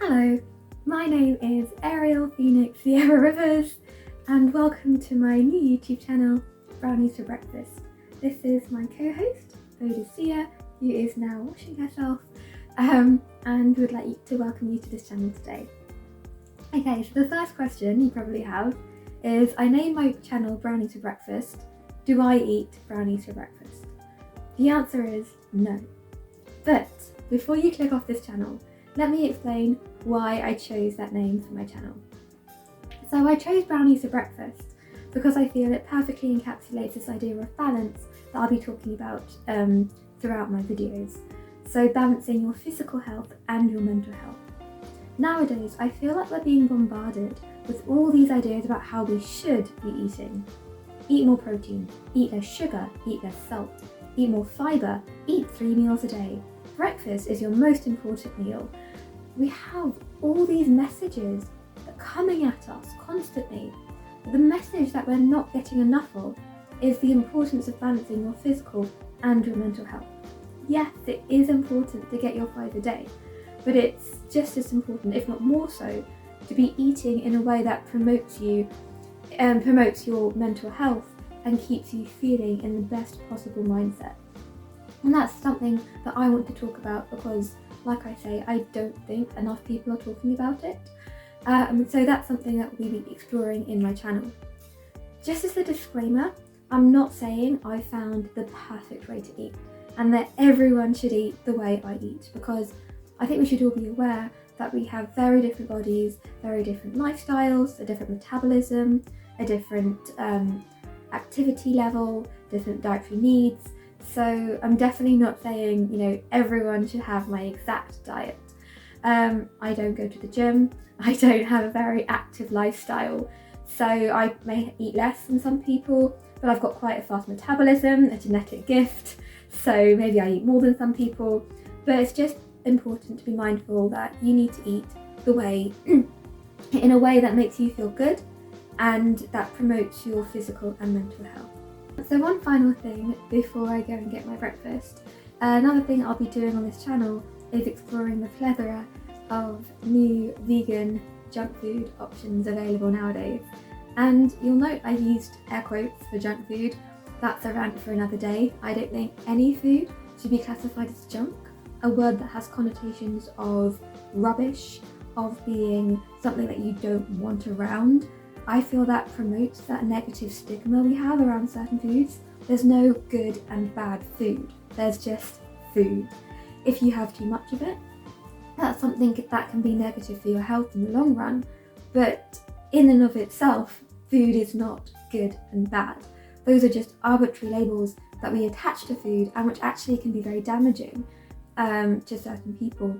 Hello, my name is Ariel Phoenix Sierra Rivers and welcome to my new YouTube channel, Brownies for Breakfast. This is my co-host, Sia, who is now washing herself and would like to welcome you to this channel today. Okay, so the first question you probably have is, I name my channel Brownies for Breakfast. Do I eat brownies for breakfast? The answer is no. But before you click off this channel, let me explain why I chose that name for my channel. So I chose Brownies for Breakfast because I feel it perfectly encapsulates this idea of balance that I'll be talking about throughout my videos. So balancing your physical health and your mental health. Nowadays, I feel like we're being bombarded with all these ideas about how we should be eating. Eat more protein, eat less sugar, eat less salt, eat more fibre, eat 3 meals a day. Breakfast is your most important meal. We have all these messages that are coming at us constantly. The message that we're not getting enough of is the importance of balancing your physical and your mental health. Yes, it is important to get your 5 a day, but it's just as important, if not more so, to be eating in a way that promotes you and promotes your mental health and keeps you feeling in the best possible mindset. And that's something that I want to talk about because, like I say, I don't think enough people are talking about it. So that's something that we'll be exploring in my channel. Just as a disclaimer, I'm not saying I found the perfect way to eat and that everyone should eat the way I eat, because I think we should all be aware that we have very different bodies, very different lifestyles, a different metabolism, a different activity level, different dietary needs. So I'm definitely not saying, everyone should have my exact diet. I don't go to the gym, I don't have a very active lifestyle, so I may eat less than some people, but I've got quite a fast metabolism, a genetic gift, so maybe I eat more than some people. But it's just important to be mindful that you need to eat the way, in a way that makes you feel good and that promotes your physical and mental health. So one final thing before I go and get my breakfast, another thing I'll be doing on this channel is exploring the plethora of new vegan junk food options available nowadays. And you'll note I've used air quotes for junk food. That's a rant for another day. I don't think any food should be classified as junk, a word that has connotations of rubbish, of being something that you don't want around. I feel that promotes that negative stigma we have around certain foods. There's no good and bad food, there's just food. If you have too much of it, that's something that can be negative for your health in the long run, but in and of itself, food is not good and bad. Those are just arbitrary labels that we attach to food and which actually can be very damaging to certain people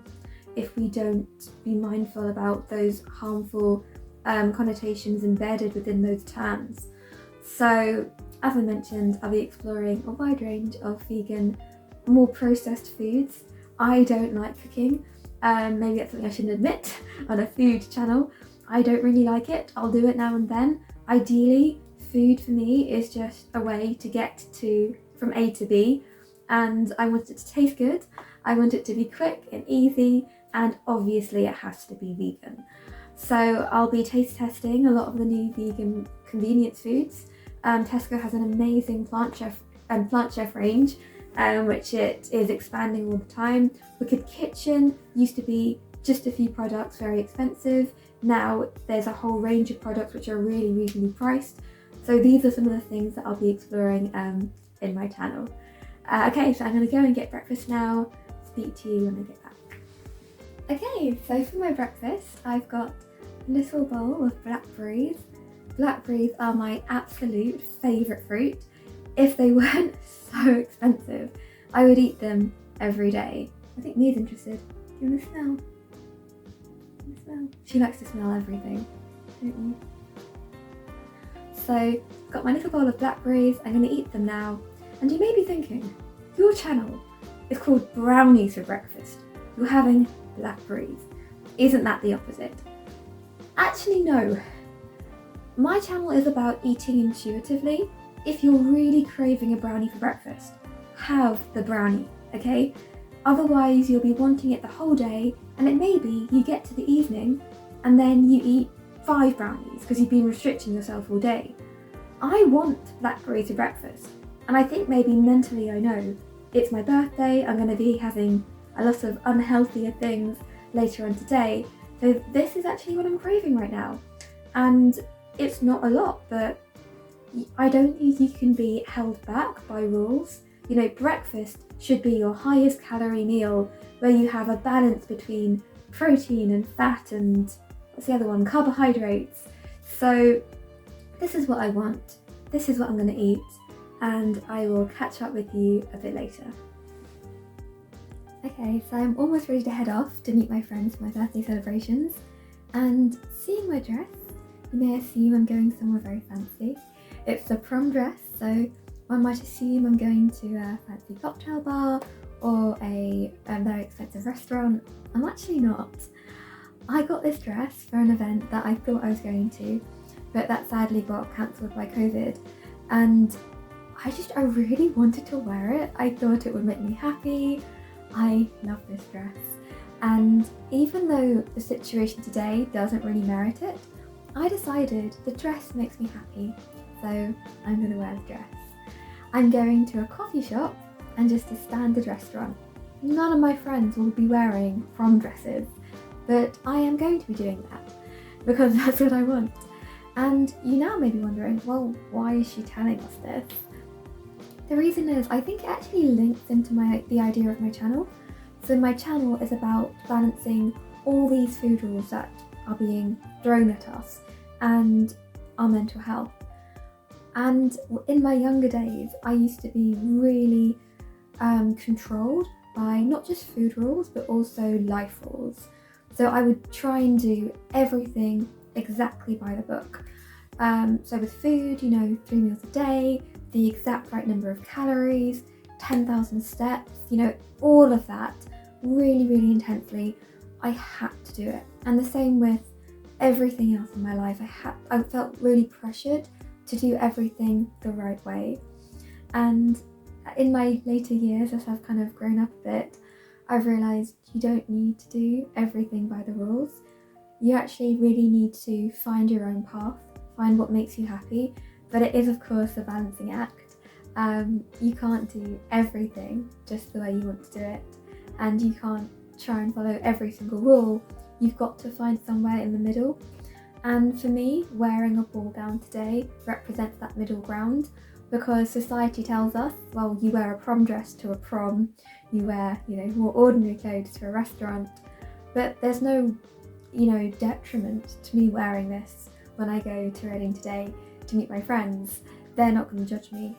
if we don't be mindful about those harmful connotations embedded within those terms. So, as I mentioned, I'll be exploring a wide range of vegan, more processed foods. I don't like cooking. Maybe that's something I shouldn't admit on a food channel. I don't really like it. I'll do it now and then. Ideally, food for me is just a way to get from A to B, and I want it to taste good. I want it to be quick and easy, and obviously it has to be vegan. So I'll be taste testing a lot of the new vegan convenience foods. Tesco has an amazing plant chef range, which it is expanding all the time. Wicked Kitchen used to be just a few products, very expensive. Now there's a whole range of products which are really reasonably priced. So these are some of the things that I'll be exploring in my channel. Okay, so I'm going to go and get breakfast now. Speak to you when I get back. Okay, so for my breakfast, I've got a little bowl of blackberries. Blackberries are my absolute favourite fruit. If they weren't so expensive, I would eat them every day. I think Mia's interested. Do you want to smell? She likes to smell everything, don't you? So, got my little bowl of blackberries. I'm going to eat them now. And you may be thinking, your channel is called Brownies for Breakfast. You're having blackberries. Isn't that the opposite? Actually, no. My channel is about eating intuitively. If you're really craving a brownie for breakfast, have the brownie, okay? Otherwise, you'll be wanting it the whole day, And it may be you get to the evening and then you eat 5 brownies because you've been restricting yourself all day. I want blackberries for breakfast, and I think maybe mentally I know it's my birthday, I'm going to be having a lot of unhealthier things later on today, so this is actually what I'm craving right now. And it's not a lot, but I don't think you can be held back by rules. You know, breakfast should be your highest calorie meal, where you have a balance between protein and fat and, what's the other one, carbohydrates. So this is what I want, this is what I'm going to eat, and I will catch up with you a bit later. Okay, so I'm almost ready to head off to meet my friends for my birthday celebrations, and seeing my dress, you may assume I'm going somewhere very fancy. It's a prom dress, so one might assume I'm going to a fancy cocktail bar or a very expensive restaurant. I'm actually not. I got this dress for an event that I thought I was going to, but that sadly got cancelled by COVID, and I really wanted to wear it. I thought it would make me happy. I love this dress, and even though the situation today doesn't really merit it, I decided the dress makes me happy, so I'm going to wear the dress. I'm going to a coffee shop and just a standard restaurant. None of my friends will be wearing prom dresses, but I am going to be doing that because that's what I want. And you now may be wondering, well, why is she telling us this? The reason is, I think it actually links into the idea of my channel. So my channel is about balancing all these food rules that are being thrown at us and our mental health. And in my younger days, I used to be really controlled by not just food rules, but also life rules. So I would try and do everything exactly by the book. So with food, 3 meals a day, the exact right number of calories, 10,000 steps, all of that really, really intensely. I had to do it. And the same with everything else in my life. I felt really pressured to do everything the right way. And in my later years, as I've kind of grown up a bit, I've realised you don't need to do everything by the rules. You actually really need to find your own path, find what makes you happy, but it is of course a balancing act. You can't do everything just the way you want to do it, and you can't try and follow every single rule. You've got to find somewhere in the middle. And for me, wearing a ball gown today represents that middle ground, because society tells us, well, you wear a prom dress to a prom, you wear, more ordinary clothes to a restaurant, but there's no, detriment to me wearing this when I go to Reading today to meet my friends. They're not going to judge me.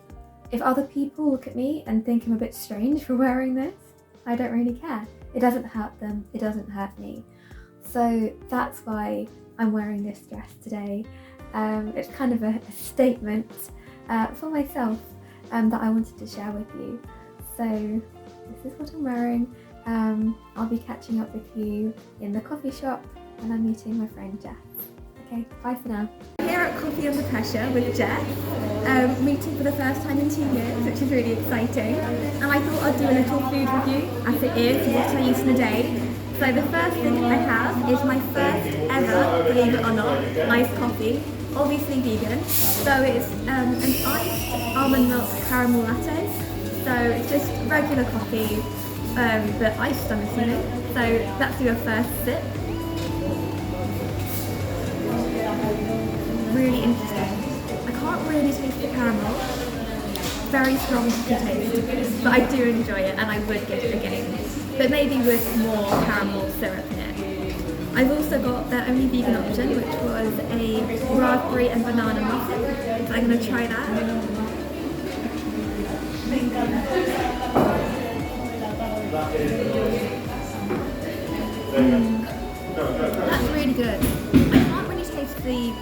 If other people look at me and think I'm a bit strange for wearing this, I don't really care. It doesn't hurt them, it doesn't hurt me. So that's why I'm wearing this dress today. It's kind of a statement for myself that I wanted to share with you. So this is what I'm wearing. I'll be catching up with you in the coffee shop when I'm meeting my friend Jess. Okay, bye for now. Here at Coffee Under Pressure with Jess, meeting for the first time in 2 years, which is really exciting. And I thought I'd do a little food review, as it is what I eat in a day. So the first thing I have is my first ever, believe it or not, iced coffee. Obviously vegan. So it's an iced almond milk caramel latte. So it's just regular coffee, but iced, I'm assuming. So that's your first sip. Really interesting. I can't really taste the caramel. Very strong taste, but I do enjoy it and I would get it again. But maybe with more caramel syrup in it. I've also got the only vegan option, which was a raspberry and banana muffin. So I'm going to try that. That's really good. I can't really taste the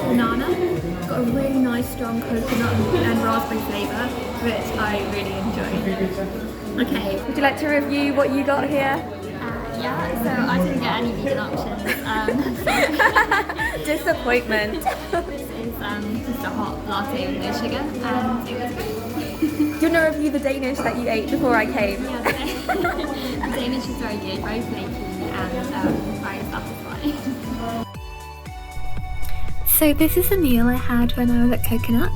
banana. It's got a really nice strong coconut and raspberry flavour, which I really enjoy. Okay, would you like to review what you got here? Yeah, so I didn't get any vegan options. Disappointment. This is just a hot latte with no sugar, and it was great. Do you want to review the Danish that you ate before I came? Yeah, the Danish is very good, very flaky, So this is the meal I had when I was at Coconut.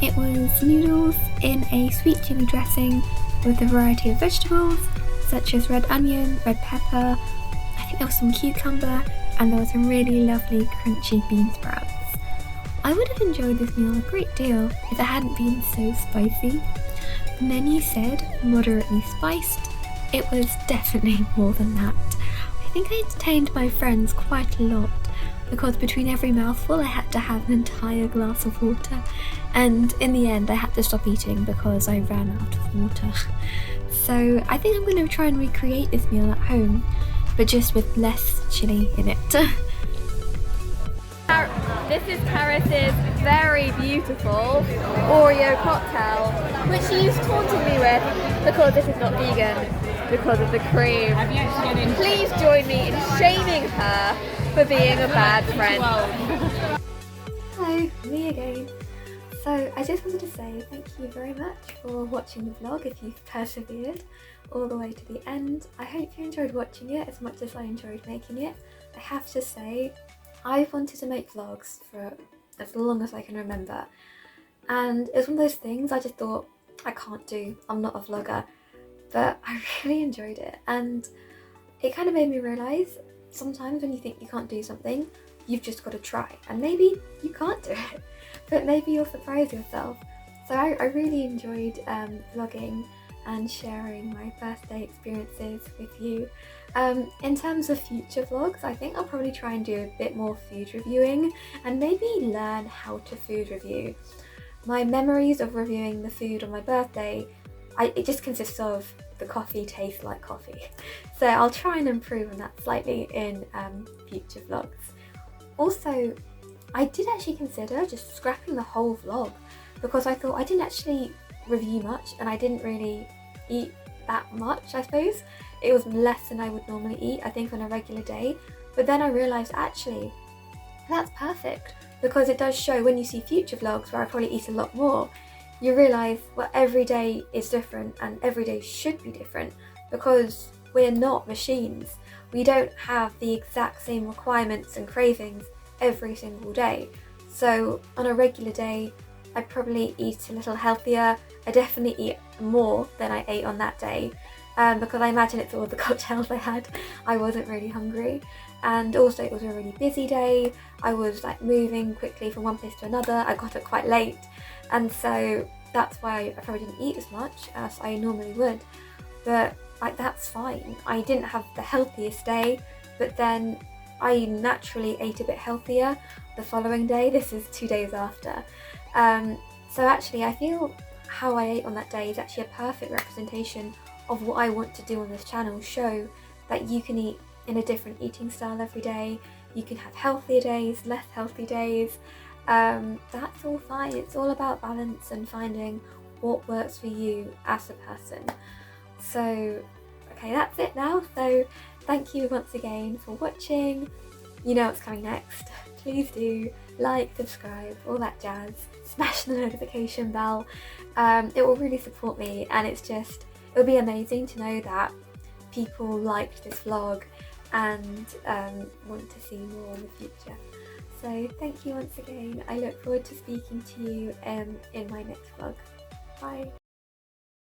It was noodles in a sweet chili dressing with a variety of vegetables such as red onion, red pepper, I think there was some cucumber, and there was some really lovely crunchy bean sprouts. I would have enjoyed this meal a great deal if it hadn't been so spicy. The menu said moderately spiced. It was definitely more than that. I think I entertained my friends quite a lot because between every mouthful I had to have an entire glass of water, and in the end I had to stop eating because I ran out of water. So I think I'm going to try and recreate this meal at home, but just with less chili in it. This is Karis's very beautiful Oreo cocktail, which she's taunted me with because this is not vegan, because of the cream. Please join me in shaming her for being a bad friend. Hello, me again. So I just wanted to say thank you very much for watching the vlog if you've persevered all the way to the end. I hope you enjoyed watching it as much as I enjoyed making it. I have to say, I've wanted to make vlogs for as long as I can remember, and it's one of those things I just thought I can't do, I'm not a vlogger, but I really enjoyed it, and it kind of made me realise sometimes when you think you can't do something, you've just got to try, and maybe you can't do it, but maybe you'll surprise yourself. So I really enjoyed vlogging and sharing my birthday experiences with you. In terms of future vlogs, I think I'll probably try and do a bit more food reviewing and maybe learn how to food review. My memories of reviewing the food on my birthday, it just consists of the coffee tastes like coffee. So I'll try and improve on that slightly in future vlogs. Also, I did actually consider just scrapping the whole vlog because I thought I didn't actually review much and I didn't really eat that much, I suppose. It was less than I would normally eat, I think, on a regular day. But then I realised actually that's perfect because it does show when you see future vlogs where I probably eat a lot more, you realise, well, every day is different and every day should be different because we're not machines. We don't have the exact same requirements and cravings every single day. So on a regular day, I probably eat a little healthier. I definitely eat more than I ate on that day because I imagine it's all the cocktails I had. I wasn't really hungry, and also it was a really busy day. I was like moving quickly from one place to another. I got up quite late, and so that's why I probably didn't eat as much as I normally would, but like that's fine. I didn't have the healthiest day, but then I naturally ate a bit healthier the following day. This is 2 days after. So actually I feel how I ate on that day is actually a perfect representation of what I want to do on this channel, show that you can eat in a different eating style every day, you can have healthier days, less healthy days, that's all fine. It's all about balance and finding what works for you as a person. So okay, that's it now. So thank you once again for watching. You know what's coming next. Please do like, subscribe, all that jazz. Smash the notification bell. It will really support me, and it'll be amazing to know that people liked this vlog and want to see more in the future. So thank you once again. I look forward to speaking to you in my next vlog. Bye.